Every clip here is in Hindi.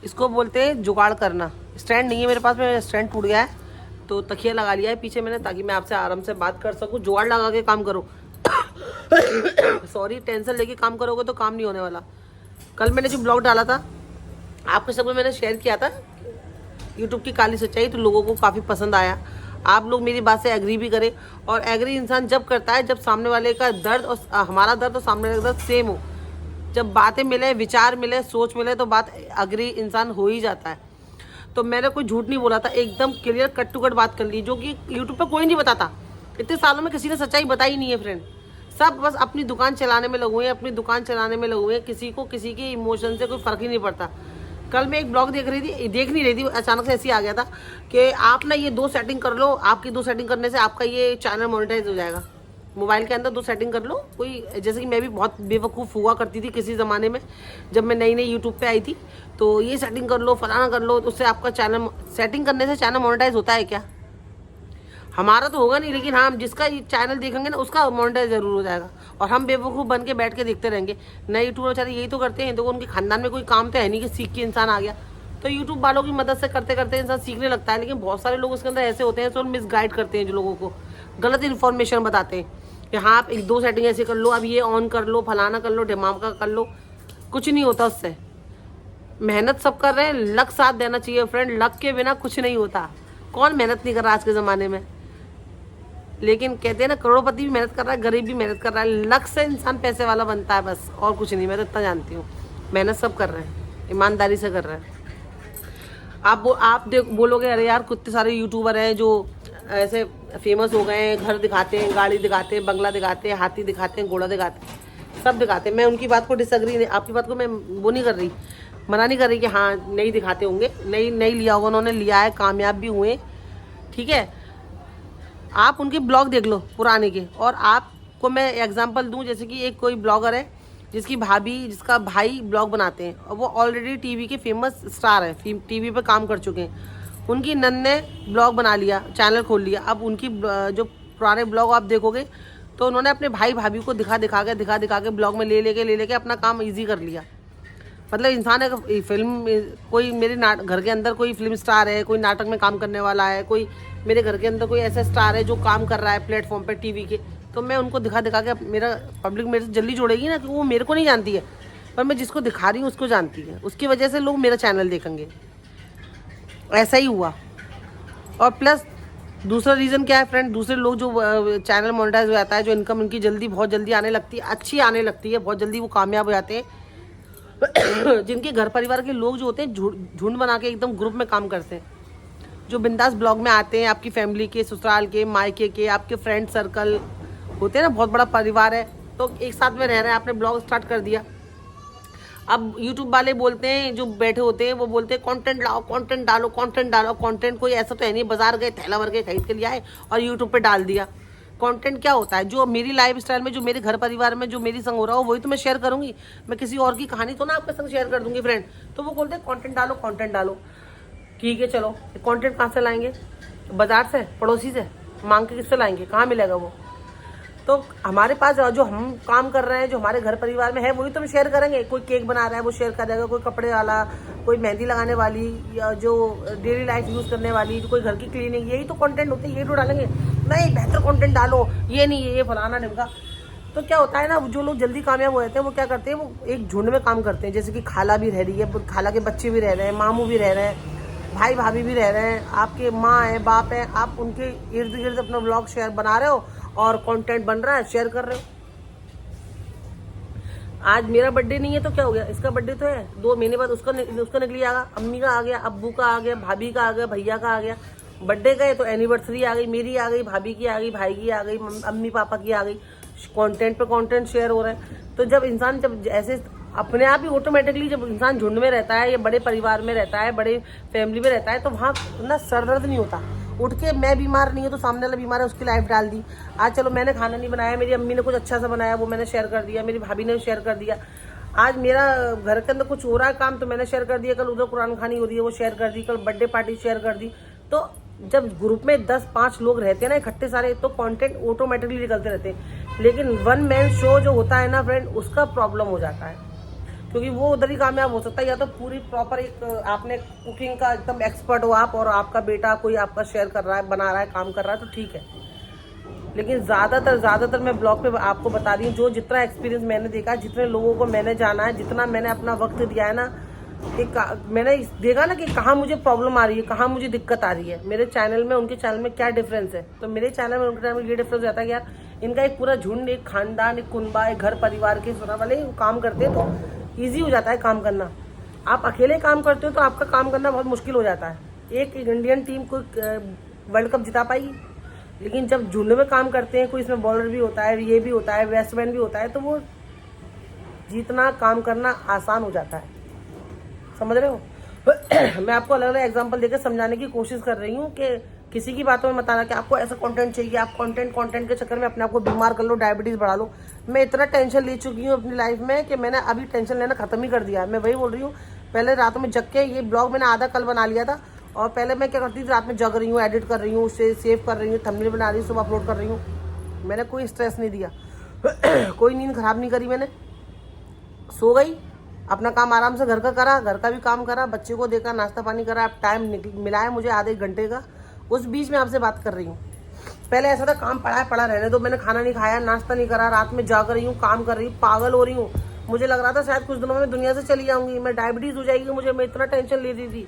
इसको बोलते हैं जुगाड़ करना। स्टैंड नहीं है मेरे पास, मेरा स्टैंड टूट गया है तो तकिया लगा लिया है पीछे मैंने, ताकि मैं आपसे आराम से बात कर सकूं। जुगाड़ लगा के काम करो। सॉरी, टेंशन लेके काम करोगे तो काम नहीं होने वाला। कल मैंने जो ब्लॉग डाला था आपके सब में मैंने शेयर किया था यूट्यूब की काली सच्चाई, तो लोगों को काफ़ी पसंद आया। आप लोग मेरी बात से एग्री भी करें, और एग्री इंसान जब करता है जब सामने वाले का दर्द और हमारा दर्द और सामने वाले का दर्द सेम हो। जब बातें मिले, विचार मिले, सोच मिले तो बात एग्री इंसान हो ही जाता है। तो मैंने कोई झूठ नहीं बोला था, एकदम क्लियर कट टू कट बात कर ली, जो कि यूट्यूब पर कोई नहीं बताता। इतने सालों में किसी ने सच्चाई बताई नहीं है फ्रेंड। सब बस अपनी दुकान चलाने में लगे हुए हैं, अपनी दुकान चलाने में लगे हुए हैं। किसी को किसी के इमोशन से कोई फ़र्क ही नहीं पड़ता। कल मैं एक ब्लॉग देख नहीं रही थी, अचानक से ऐसे ही आ गया था कि आप ना ये 2 सेटिंग कर लो, आपकी 2 सेटिंग करने से आपका ये चैनल मोनेटाइज हो जाएगा। मोबाइल के अंदर 2 सेटिंग कर लो। कोई जैसे कि मैं भी बहुत बेवकूफ़ हुआ करती थी किसी ज़माने में, जब मैं नई यूट्यूब पे आई थी, तो ये सेटिंग कर लो, फलाना कर लो, तो उससे आपका चैनल, सेटिंग करने से चैनल मोनेटाइज होता है क्या? हमारा तो होगा नहीं, लेकिन हाँ जिसका ये चैनल देखेंगे ना उसका मोनेटाइज जरूर हो जाएगा। और हम बेवकूफ़ बन के बैठ के देखते रहेंगे। नए यूट्यूबर बेचारे यही तो करते हैं। देखो उनके खानदान में कोई काम तो है नहीं कि सीख के इंसान आ गया, तो यूट्यूब वालों की मदद से करते करते इंसान सीखने लगता है। लेकिन बहुत सारे लोग उसके अंदर ऐसे होते हैं जो मिसगाइड करते हैं, जो लोगों को गलत इन्फॉर्मेशन बताते हैं कि हाँ आप 1-2 सेटिंग ऐसे कर लो, अब ये ऑन कर लो, फलाना कर लो, ढमाका कर लो। कुछ नहीं होता उससे। मेहनत सब कर रहे हैं, लक साथ देना चाहिए फ्रेंड। लक के बिना कुछ नहीं होता। कौन मेहनत नहीं कर रहा आज के ज़माने में? लेकिन कहते हैं ना, करोड़पति भी मेहनत कर रहा है, गरीब भी मेहनत कर रहा है। लक से इंसान पैसे वाला बनता है बस, और कुछ नहीं। मैं तो इतना जानती हूँ। मेहनत सब कर रहे हैं, ईमानदारी से कर रहे हैं। आप बोलोगे अरे यार कितने सारे यूट्यूबर हैं जो ऐसे फेमस हो गए हैं, घर दिखाते हैं, गाड़ी दिखाते हैं, बंगला दिखाते हैं, हाथी दिखाते हैं, घोड़ा दिखाते हैं, सब दिखाते हैं। मैं उनकी बात को डिसएग्री नहीं, आपकी बात को मैं वो नहीं कर रही, मना नहीं कर रही कि हाँ नहीं दिखाते होंगे, नहीं लिया होगा उन्होंने, लिया है, कामयाब भी हुए, ठीक है। आप उनके ब्लॉग देख लो पुराने के। और आपको मैं एग्जांपल दूं, जैसे कि एक कोई ब्लॉगर है जिसका भाई ब्लॉग बनाते हैं, और वो ऑलरेडी टीवी के फेमस स्टार है, टीवी पे काम कर चुके हैं। उनकी नन ने ब्लॉग बना लिया, चैनल खोल लिया। अब उनकी जो पुराने ब्लॉग आप देखोगे तो उन्होंने अपने भाई भाभी को दिखा दिखा के ब्लॉग में ले लेके अपना काम ईजी कर लिया। मतलब इंसान है, फिल्म, कोई मेरे घर के अंदर कोई फिल्म स्टार है, कोई नाटक में काम करने वाला है, कोई मेरे घर के अंदर कोई ऐसा स्टार है जो काम कर रहा है प्लेटफॉर्म पे टीवी के, तो मैं उनको दिखा के मेरा पब्लिक मेरे से जल्दी जुड़ेगी ना, कि वो मेरे को नहीं जानती है, पर मैं जिसको दिखा रही हूँ उसको जानती है। उसकी वजह से लोग मेरा चैनल देखेंगे। ऐसा ही हुआ। और प्लस दूसरा रीज़न क्या है फ्रेंड, दूसरे लोग जो चैनल मोनेटाइज हो जाता है, जो इनकम उनकी बहुत जल्दी आने लगती है, अच्छी आने लगती है, बहुत जल्दी वो कामयाब हो जाते हैं। जिनके घर परिवार के लोग जो होते हैं झुंड बना के एकदम ग्रुप में काम करते हैं, जो बिंदास ब्लॉग में आते हैं, आपकी फैमिली के, ससुराल के, मायके के, आपके फ्रेंड सर्कल होते हैं ना, बहुत बड़ा परिवार है, तो एक साथ में रह रहे हैं, आपने ब्लॉग स्टार्ट कर दिया। अब यूट्यूब वाले बोलते हैं, जो बैठे होते हैं वो बोलते हैं कंटेंट लाओ, कंटेंट डालो, कंटेंट डालो। कंटेंट कोई ऐसा तो है नहीं बाजार गए थैला भर के खरीद के लिया है और यूट्यूब पे डाल दिया। कंटेंट क्या होता है? जो मेरी लाइफ स्टाइल में, जो मेरे घर परिवार में, जो मेरी संग हो रहा हो, वही तो मैं शेयर करूंगी। मैं किसी और की कहानी तो ना आपके संग शेयर कर दूंगी फ्रेंड। तो वो बोलते हैं कंटेंट डालो, कंटेंट डालो। ठीक है, चलो कंटेंट कहाँ से लाएंगे? बाजार से, पड़ोसी से मांग के किससे लाएंगे? कहाँ मिलेगा वो? तो हमारे पास जो हम काम कर रहे हैं, जो हमारे घर परिवार में है, वही तो हम शेयर करेंगे। कोई केक बना रहा है वो शेयर करेगा, कोई कपड़े वाला, कोई मेहंदी लगाने वाली, या जो डेली लाइफ यूज करने वाली, कोई घर की क्लीनिंग, यही तो कंटेंट होते हैं, यही तो डालेंगे। नहीं बेहतर कंटेंट डालो, ये नहीं ये फलाना ढिमका। तो क्या होता है ना, जो लोग जल्दी कामयाब हो जाते हैं वो क्या करते हैं, वो एक झुंड में काम करते हैं। जैसे कि खाला भी रह रही है, खाला के बच्चे भी रह रहे हैं, मामू भी रह रहे हैं, भाई भाभी भी रह रहे हैं, आपके माँ है, बाप है, आप उनके इर्द गिर्द अपना ब्लॉग शेयर बना रहे हो और कंटेंट बन रहा है, शेयर कर रहे हो। आज मेरा बर्थडे नहीं है तो क्या हो गया, इसका बर्थडे तो है, 2 महीने बाद उसका निकली आएगा, अम्मी का आ गया, अब्बू का आ गया, भाभी का आ गया, भैया का आ गया। बर्थडे गए तो एनिवर्सरी आ गई, मेरी आ गई, भाभी की आ गई, भाई की आ गई, अम्मी पापा की आ गई। कंटेंट पे कंटेंट शेयर हो रहे हैं। तो जब इंसान ऐसे अपने आप ही ऑटोमेटिकली, जब इंसान झुंड में रहता है या बड़े परिवार में रहता है, बड़े फैमिली में रहता है, तो वहाँ ना सर दर्द नहीं होता। उठ के मैं बीमार नहीं हूँ तो सामने वाला बीमार है, उसकी लाइफ डाल दी। आज चलो मैंने खाना नहीं बनाया, मेरी अम्मी ने कुछ अच्छा सा बनाया, वो मैंने शेयर कर दिया, मेरी भाभी ने शेयर कर दिया। आज मेरा घर के अंदर कुछ हो रहा है काम, तो मैंने शेयर कर दिया। कल उधर कुरान खानी हो रही है, वो शेयर कर दी। कल बर्थडे पार्टी शेयर कर दी। तो जब ग्रुप में 10-5 लोग रहते हैं ना इकट्ठे सारे, तो कंटेंट ऑटोमेटिकली निकलते रहते हैं। लेकिन वन मैन शो जो होता है ना फ्रेंड, उसका प्रॉब्लम हो जाता है। क्योंकि वो उधर ही कामयाब हो सकता है। या तो पूरी प्रॉपर एक आपने कुकिंग का एकदम एक्सपर्ट हो आप, और आपका बेटा कोई आपका शेयर कर रहा है, बना रहा है, काम कर रहा है, तो ठीक है। लेकिन ज़्यादातर मैं ब्लॉग पे आपको बता रही हूँ, जो जितना एक्सपीरियंस मैंने देखा, जितने लोगों को मैंने जाना है, जितना मैंने अपना वक्त दिया है ना, कि मैंने देखा ना कि कहाँ मुझे प्रॉब्लम आ रही है, कहाँ मुझे दिक्कत आ रही है, मेरे चैनल में उनके चैनल में क्या डिफरेंस है। तो मेरे चैनल में उनके चैनल में ये डिफरेंस रहता है कि यार इनका एक पूरा झुंड, एक खानदान, एक कुनबा, एक घर परिवार के सुना वाले काम करते हैं, तो ईजी हो जाता है काम करना। आप अकेले काम करते हो तो आपका काम करना बहुत मुश्किल हो जाता है। एक इंडियन टीम को वर्ल्ड कप जिता पाएगी, लेकिन जब झुंड में काम करते हैं, कोई इसमें बॉलर भी होता है, ये भी होता है, बैट्समैन भी होता है, तो वो जीतना, काम करना आसान हो जाता है। समझ रहे हो? मैं आपको अलग अलग एग्जांपल देकर समझाने की कोशिश कर रही हूँ कि किसी की बातों में मत आना कि आपको ऐसा कंटेंट चाहिए, आप कंटेंट के चक्कर में अपने आप को बीमार कर लो, डायबिटीज बढ़ा लो। मैं इतना टेंशन ले चुकी हूँ अपनी लाइफ में कि मैंने अभी टेंशन लेना खत्म ही कर दिया है। मैं वही बोल रही हूँ, पहले रात में जग के, ये ब्लॉग मैंने आधा कल बना लिया था, और पहले मैं क्या करती थी, रात में जग रही हूँ, एडिट कर रही हूँ, उसे सेव कर रही हूँ, थंबनेल बना रही हूँ, सुबह अपलोड कर रही हूँ। मैंने कोई स्ट्रेस नहीं दिया कोई नींद खराब नहीं करी मैंने। सो गई, अपना काम आराम से घर का करा, घर का भी काम करा, बच्चे को देखा, नाश्ता पानी करा। अब टाइम मिला है मुझे आधे घंटे का, उस बीच में आपसे बात कर रही हूँ। पहले ऐसा था काम पड़ा है, पड़ा रहने दो, मैंने खाना नहीं खाया, नाश्ता नहीं करा, रात में जाग रही हूँ, काम कर रही हूँ, पागल हो रही हूँ। मुझे लग रहा था शायद कुछ दिनों में दुनिया से चली जाऊंगी, मैं डायबिटीज हो जाएगी मुझे, मैं इतना टेंशन ले रही थी।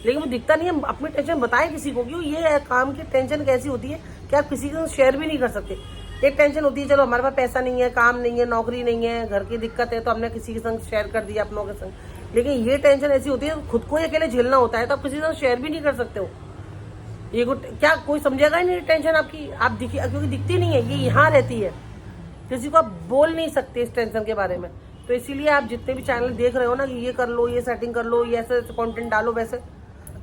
लेकिन वो दिखता नहीं है, अपनी टेंशन बताए किसी को, क्यों ये काम की टेंशन कैसी होती है कि आप किसी के साथ शेयर भी नहीं कर सकते। एक टेंशन होती है, चलो हमारे पास पैसा नहीं है, काम नहीं है, नौकरी नहीं है, घर की दिक्कत है, तो हमने किसी के संग शेयर कर दिया, अपनों के संग। लेकिन ये टेंशन ऐसी होती है, खुद को ही अकेले झेलना होता है, तो आप किसी के साथ शेयर भी नहीं कर सकते हो। ये क्या कोई समझेगा ही नहीं टेंशन आपकी, आप क्योंकि दिखती नहीं है, ये यहाँ रहती है, किसी को आप बोल नहीं सकते इस टेंशन के बारे में। तो इसीलिए आप जितने भी चैनल देख रहे हो ना, कि ये कर लो, ये सेटिंग कर लो, ये ऐसे कंटेंट डालो, वैसे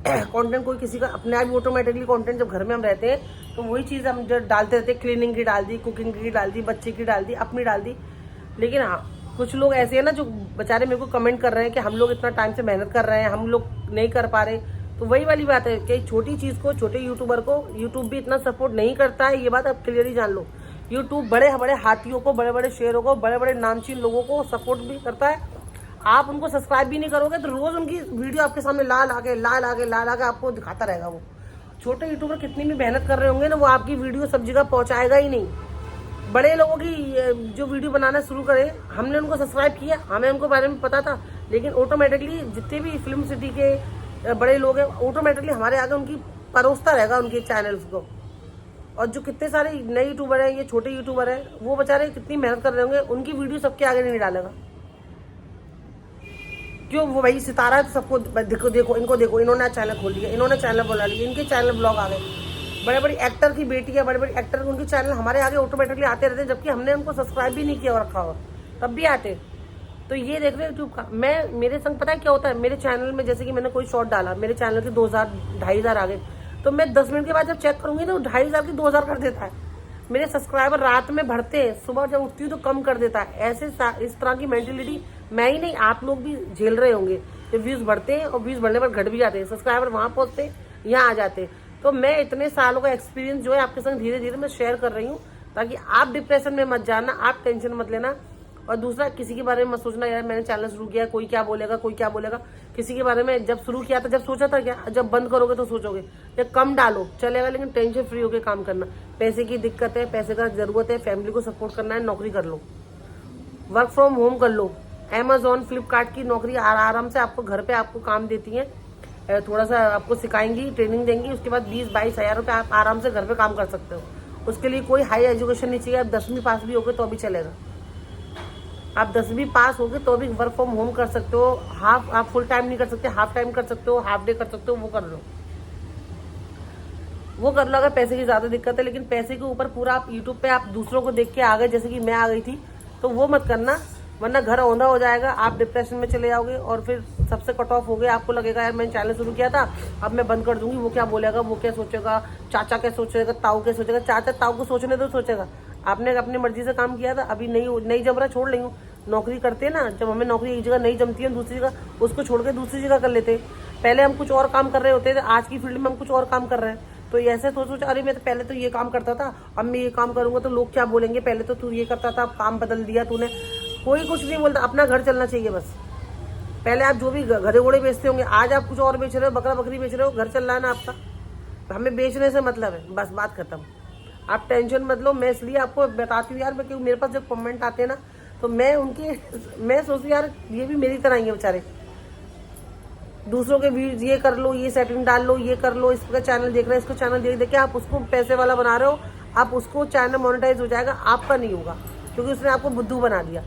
कंटेंट कोई किसी का अपने आप ऑटोमेटिकली कंटेंट, जब घर में हम रहते हैं तो वही चीज़ हम जो डालते रहते हैं, क्लीनिंग की डाल दी, कुकिंग की डाल दी, बच्चे की डाल दी, अपनी डाल दी। लेकिन हाँ, कुछ लोग ऐसे हैं ना जो बेचारे मेरे को कमेंट कर रहे हैं कि हम लोग इतना टाइम से मेहनत कर रहे हैं, हम लोग नहीं कर पा रहे। तो वही वाली बात है कि छोटी चीज़ को, छोटे यूट्यूबर को यूट्यूब भी इतना सपोर्ट नहीं करता है, ये बात आप क्लियरली जान लो। यूट्यूब बड़े बड़े हाथियों को, बड़े बड़े शेरों को, बड़े बड़े नामचीन लोगों को सपोर्ट भी करता है। आप उनको सब्सक्राइब भी नहीं करोगे तो रोज उनकी वीडियो आपके सामने ला लाके आपको दिखाता रहेगा। वो छोटे यूट्यूबर कितनी भी मेहनत कर रहे होंगे ना, वो आपकी वीडियो सब जगह पहुंचाएगा ही नहीं। बड़े लोगों की जो वीडियो बनाना शुरू करे, हमने उनको सब्सक्राइब किया, हमें उनको बारे में पता था, लेकिन ऑटोमेटिकली जितने भी फिल्म सिटी के बड़े लोग हैं, ऑटोमेटिकली हमारे आगे उनकी परोसता रहेगा उनके चैनल्स को। और जो कितने सारे नए यूट्यूबर हैं, ये छोटे यूट्यूबर हैं, वो बेचारे कितनी मेहनत कर रहे होंगे, उनकी वीडियो सबके आगे नहीं डालेगा। क्यों? वो वही सितारा है, तो सबको देखो इनको देखो, इन्होंने चैनल खोल लिया, इन्होंने चैनल बना लिया, इनके चैनल ब्लॉग आ गए। बड़े बड़े एक्टर की बेटियां, बड़े बड़े एक्टर, उनके चैनल हमारे आगे ऑटोमेटिकली आते रहते हैं, जबकि हमने उनको सब्सक्राइब भी नहीं किया रखा हुआ, तब भी आते। तो ये देख रहे हो यूट्यूब का। मेरे संग पता है क्या होता है, मेरे चैनल में जैसे कि मैंने कोई शॉर्ट डाला, मेरे चैनल के 2000-2500 आ गए, तो मैं 10 मिनट के बाद जब चेक करूंगी तो 2500 की 2000 कर देता है। मेरे सब्सक्राइबर रात में बढ़ते हैं, सुबह जब उठती हूँ तो कम कर देता है। ऐसे इस तरह की मेंटेलिटी मैं ही नहीं, आप लोग भी झेल रहे होंगे। जब व्यूज बढ़ते हैं और व्यूज बढ़ने पर घट भी जाते हैं, सब्सक्राइबर वहां पहुंचते हैं, यहाँ आ जाते हैं। तो मैं इतने सालों का एक्सपीरियंस जो है आपके संग धीरे धीरे मैं शेयर कर रही हूँ, ताकि आप डिप्रेशन में मत जाना, आप टेंशन मत लेना। और दूसरा, किसी के बारे में मत सोचना यार मैंने चैनल शुरू किया, कोई क्या बोलेगा, कोई क्या बोलेगा। किसी के बारे में जब शुरू किया था, जब सोचा था क्या, जब बंद करोगे तो सोचोगे। या कम डालो चलेगा, लेकिन टेंशन फ्री होकर काम करना। पैसे की दिक्कत है, पैसे का जरूरत है, फैमिली को सपोर्ट करना है, नौकरी कर लो, वर्क फ्रॉम होम कर लो। अमेजोन, फ्लिपकार्ट की नौकरी आराम से आपको घर पे आपको काम देती है, थोड़ा सा आपको सिखाएंगी, ट्रेनिंग देंगी, उसके बाद 20-22 हज़ार रुपये आप आराम से घर पे काम कर सकते हो। उसके लिए कोई हाई एजुकेशन नहीं चाहिए, आप 10वीं पास भी होगे तो भी चलेगा। आप 10वीं पास होगे तो भी वर्क फ्रॉम होम कर सकते हो। आप फुल टाइम नहीं कर सकते, हाफ टाइम कर सकते हो, हाफ डे कर सकते हो, वो कर लो, वो कर लो अगर पैसे की ज्यादा दिक्कत है। लेकिन पैसे के ऊपर पूरा आप यूट्यूब पे आप दूसरों को देख के आ गए, जैसे कि मैं आ गई थी, तो वो मत करना, वरना घर औंधा हो जाएगा, आप डिप्रेशन में चले जाओगे और फिर सबसे कट ऑफ हो गए। आपको लगेगा यार मैंने चैनल शुरू किया था, अब मैं बंद कर दूंगी, वो क्या बोलेगा, वो क्या सोचेगा, चाचा क्या सोचेगा, ताऊ क्या सोचेगा। चाचा ताऊ को सोचने तो सोचेगा, आपने अपनी मर्जी से काम किया था, अभी नहीं जम रहा, छोड़ लेंगे। नौकरी करते हैं ना, जब हमें नौकरी एक जगह नहीं जमती है, दूसरी जगह उसको छोड़ के दूसरी जगह कर लेते हैं। पहले हम कुछ और काम कर रहे होते थे, आज की फील्ड में हम कुछ और काम कर रहे हैं। तो ऐसे सोच अरे मैं तो पहले तो ये काम करता था, अब मैं ये काम करूंगा तो लोग क्या बोलेंगे, पहले तो तू ये करता था, अब काम बदल दिया तूने। कोई कुछ नहीं बोलता, अपना घर चलना चाहिए बस। पहले आप जो भी घरे घोड़े बेचते होंगे, आज आप कुछ और बेच रहे हो, बकरा बकरी बेच रहे हो, घर चल रहा है ना आपका। हमें बेचने से मतलब है, बस बात खत्म। आप टेंशन मत लो। मैं इसलिए आपको बताती हूँ यार, मैं क्योंकि मेरे पास जब कमेंट आते हैं ना, तो मैं सोचती हूँ यार ये भी मेरी तरह ही है बेचारे। दूसरों के व्यूज ये कर लो, ये सेटिंग डाल लो, ये कर लो, इसका चैनल देख रहे हैं, इसको चैनल देख देख के आप उसको पैसे वाला बना रहे हो। आप उसको चैनल मोनेटाइज हो जाएगा, आपका नहीं होगा, क्योंकि उसने आपको बुद्धू बना दिया।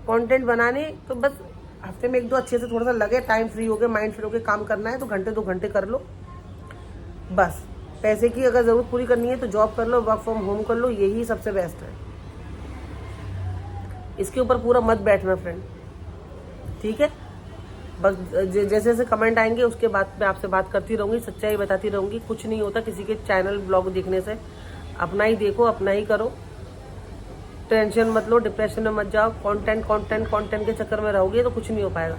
कंटेंट बनाने तो बस हफ्ते में 1-2 अच्छे से थोड़ा सा लगे, टाइम फ्री हो गए, माइंड फ्री हो गए, काम करना है तो घंटे 2 घंटे कर लो बस। पैसे की अगर ज़रूरत पूरी करनी है तो जॉब कर लो, वर्क फ्रॉम होम कर लो, यही सबसे बेस्ट है। इसके ऊपर पूरा मत बैठना फ्रेंड, ठीक है। बस जैसे जैसे कमेंट आएंगे उसके बाद मैं आपसे बात करती रहूँगी, सच्चाई बताती रहूँगी। कुछ नहीं होता किसी के चैनल ब्लॉग देखने से, अपना ही देखो, अपना ही करो, टेंशन मत लो, डिप्रेशन में मत जाओ। कंटेंट के चक्कर में रहोगे तो कुछ नहीं हो पाएगा।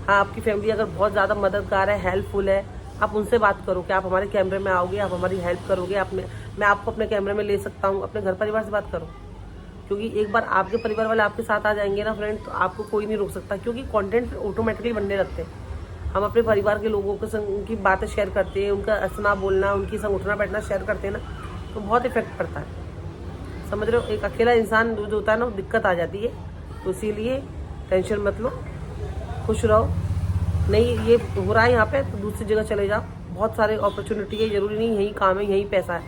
हाँ, आपकी फैमिली अगर बहुत ज़्यादा मददगार है, हेल्पफुल है, आप उनसे बात करो कि आप हमारे कैमरे में आओगे, आप हमारी हेल्प करोगे, मैं आपको अपने कैमरे में ले सकता हूँ। अपने घर परिवार से बात करो, क्योंकि एक बार आपके परिवार वाले आपके साथ आ जाएंगे ना फ्रेंड, तो आपको कोई नहीं रोक सकता, क्योंकि कंटेंट ऑटोमेटिकली बनने लगते हैं। हम अपने परिवार के लोगों के संग उनकी बातें शेयर करते हैं, उनका हंसना बोलना, उनकी संग उठना बैठना शेयर करते हैं ना, तो बहुत इफेक्ट पड़ता है, समझ रहे हो। एक अकेला इंसान जो होता है ना, दिक्कत आ जाती है। तो इसीलिए टेंशन मत लो, खुश रहो। नहीं ये हो रहा है यहाँ पे तो दूसरी जगह चले जाओ, बहुत सारे अपॉर्चुनिटी है, जरूरी नहीं यही काम है, यही पैसा है।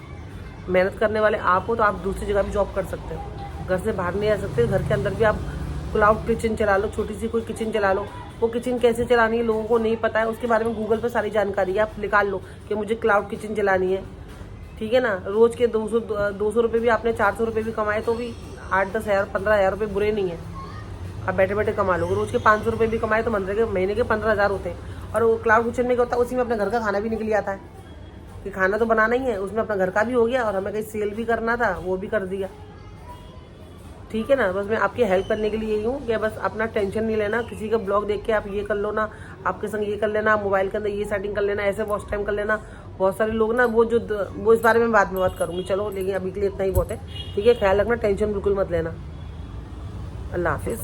मेहनत करने वाले आप हो तो आप दूसरी जगह भी जॉब कर सकते हो, घर से बाहर नहीं आ सकते। घर के अंदर भी आप क्लाउड किचन चला लो, छोटी सी कोई किचन चला लो। वो किचन कैसे चलानी है लोगों को नहीं पता है, उसके बारे में गूगल पर सारी जानकारी है, आप निकाल लो कि मुझे क्लाउड किचन चलानी है, ठीक है ना। रोज के 200 रुपये भी आपने 400 रुपये भी कमाए तो भी 8-10 हज़ार 15 हज़ार रुपये बुरे नहीं है, आप बैठे बैठे कमा लोगे। रोज के 500 रुपये भी कमाए तो महीने के 15,000 होते हैं। और वो क्लाउड किचन में क्या होता है, उसी में अपने घर का खाना भी निकल आता है कि खाना तो बनाना ही है, उसमें अपना घर का भी हो गया और हमें कहीं सेल भी करना था वो भी कर दिया, ठीक है ना। बस मैं आपकी हेल्प करने के लिए यही हूँ कि बस अपना टेंशन नहीं लेना। किसी का ब्लॉग देख के आप ये कर लो ना, आपके संग ये कर लेना, मोबाइल के अंदर ये सेटिंग कर लेना, ऐसे वॉच टाइम कर लेना। बहुत सारे लोग ना वो इस बारे में बाद में बात करूँगी, चलो, लेकिन अभी के लिए इतना ही बहुत है, ठीक है। ख्याल रखना, टेंशन बिल्कुल मत लेना। अल्लाह हाफिज़।